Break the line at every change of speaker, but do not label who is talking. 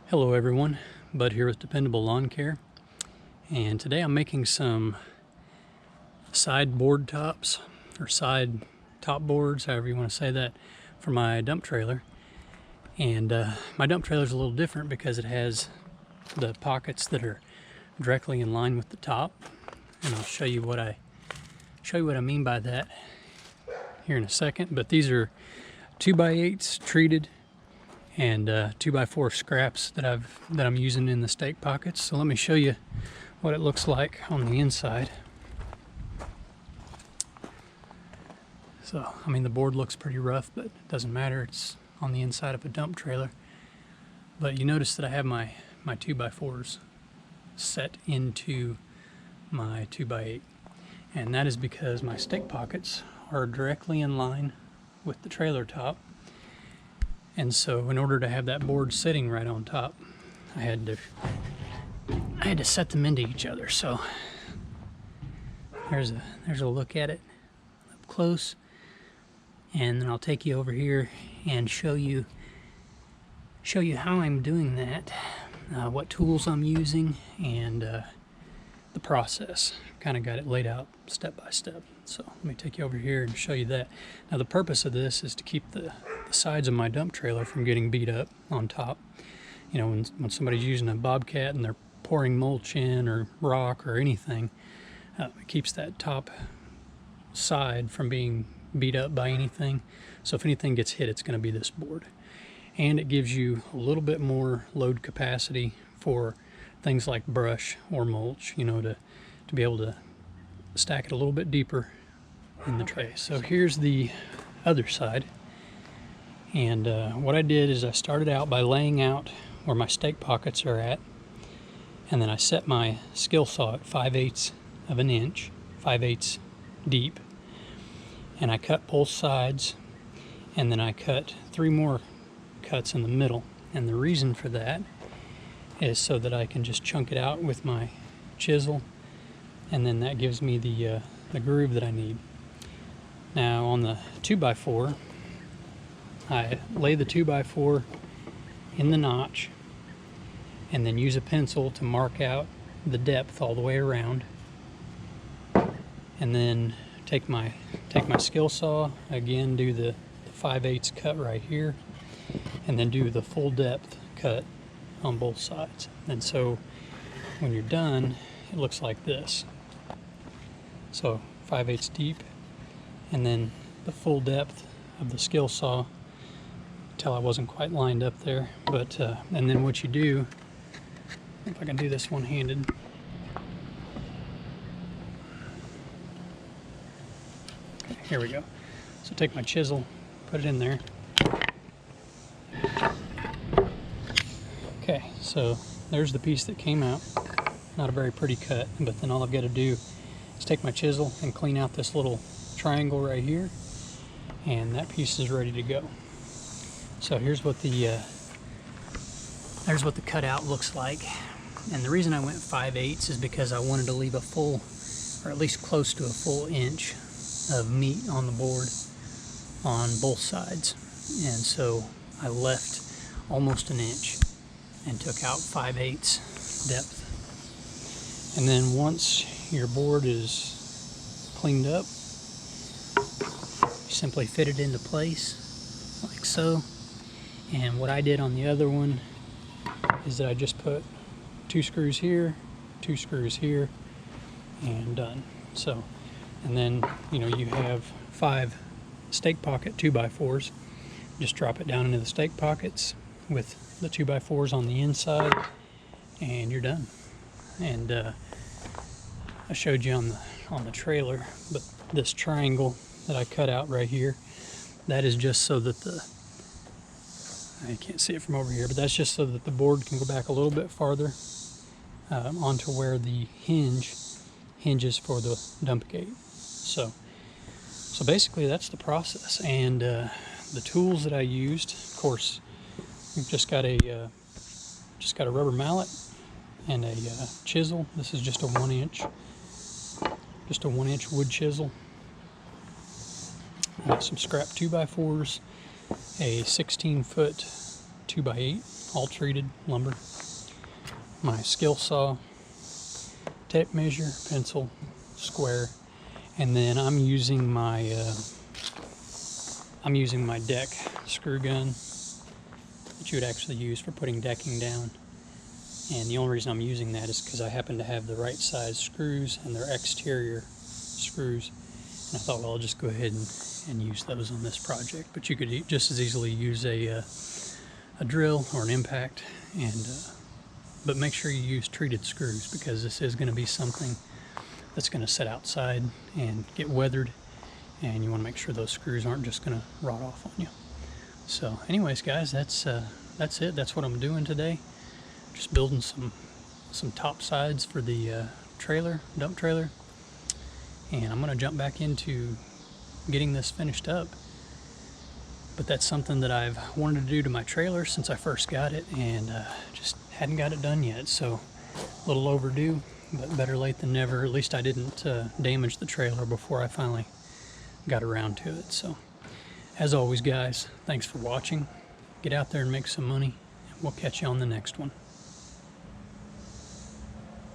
Hello everyone, Bud here with Dependable Lawn Care, and today I'm making some side board tops, or side top boards, however you want to say that, for my dump trailer. And my dump trailer is a little different because it has the pockets that are directly in line with the top, and I'll show you what I mean by that here in a second. But these are 2x8s treated and 2x4 scraps that I'm using in the stake pockets. So let me show you what it looks like on the inside. So I mean, the board looks pretty rough, but it doesn't matter, it's on the inside of a dump trailer. But you notice that I have my 2x4s set into my 2x8, and that is because my stake pockets are directly in line with the trailer top. And so in order to have that board sitting right on top, I had to set them into each other. So there's a look at it up close, and then I'll take you over here and show you how I'm doing that, what tools I'm using, and the process. Kind of got it laid out step by step. So let me take you over here and show you that. Now the purpose of this is to keep the sides of my dump trailer from getting beat up on top. You know, when somebody's using a bobcat and they're pouring mulch in or rock or anything, it keeps that top side from being beat up by anything. So if anything gets hit, it's going to be this board. And it gives you a little bit more load capacity for things like brush or mulch, you know, to be able to stack it a little bit deeper in the tray. So here's the other side. And what I did is I started out by laying out where my stake pockets are at, and then I set my skill saw at 5/8 of an inch, 5/8 deep, and I cut both sides, and then I cut 3 more cuts in the middle. And the reason for that is so that I can just chunk it out with my chisel, and then that gives me the groove that I need. Now on the 2x4, I lay the 2x4 in the notch and then use a pencil to mark out the depth all the way around, and then take my skill saw, again do the 5/8 cut right here, and then do the full depth cut on both sides. And so when you're done, it looks like this. So 5/8 deep, and then the full depth of the skill saw, till I wasn't quite lined up there. But and then what you do, if I can do this one-handed, here we go. So take my chisel, put it in there. Okay, so there's the piece that came out. Not a very pretty cut, but then all I've got to do is take my chisel and clean out this little triangle right here, and that piece is ready to go. So here's what the cutout looks like. And the reason I went 5/8 is because I wanted to leave a full, or at least close to a full inch of meat on the board on both sides. And so I left almost an inch and took out 5/8 depth. And then once your board is cleaned up, you simply fit it into place like so. And what I did on the other one is that I just put 2 screws here, 2 screws here, and done. So, and then, you know, you have 5 stake pocket 2x4s. Just drop it down into the stake pockets with the 2x4s on the inside, and you're done. And I showed you on the trailer, but this triangle that I cut out right here, that is just so that I can't see it from over here, but that's just so that the board can go back a little bit farther onto where the hinges for the dump gate. So basically that's the process. And the tools that I used, of course, we've just got a rubber mallet and a chisel. This is just a 1-inch just a 1-inch wood chisel, some scrap 2x4s, a 16-foot 2x8 all treated lumber, my skill saw, tape measure, pencil, square, and then I'm using my deck screw gun that you would actually use for putting decking down. And the only reason I'm using that is because I happen to have the right size screws and they're exterior screws. And I thought, well, I'll just go ahead and use those on this project. But you could just as easily use a drill or an impact, but make sure you use treated screws, because this is going to be something that's going to sit outside and get weathered, and you want to make sure those screws aren't just going to rot off on you. So anyways, guys, that's it. That's what I'm doing today. Just building some top sides for the dump trailer, and I'm going to jump back into getting this finished up. But that's something that I've wanted to do to my trailer since I first got it, and just hadn't got it done yet. So a little overdue, but better late than never. At least I didn't damage the trailer before I finally got around to it. So as always, guys, thanks for watching. Get out there and make some money, and we'll catch you on the next one.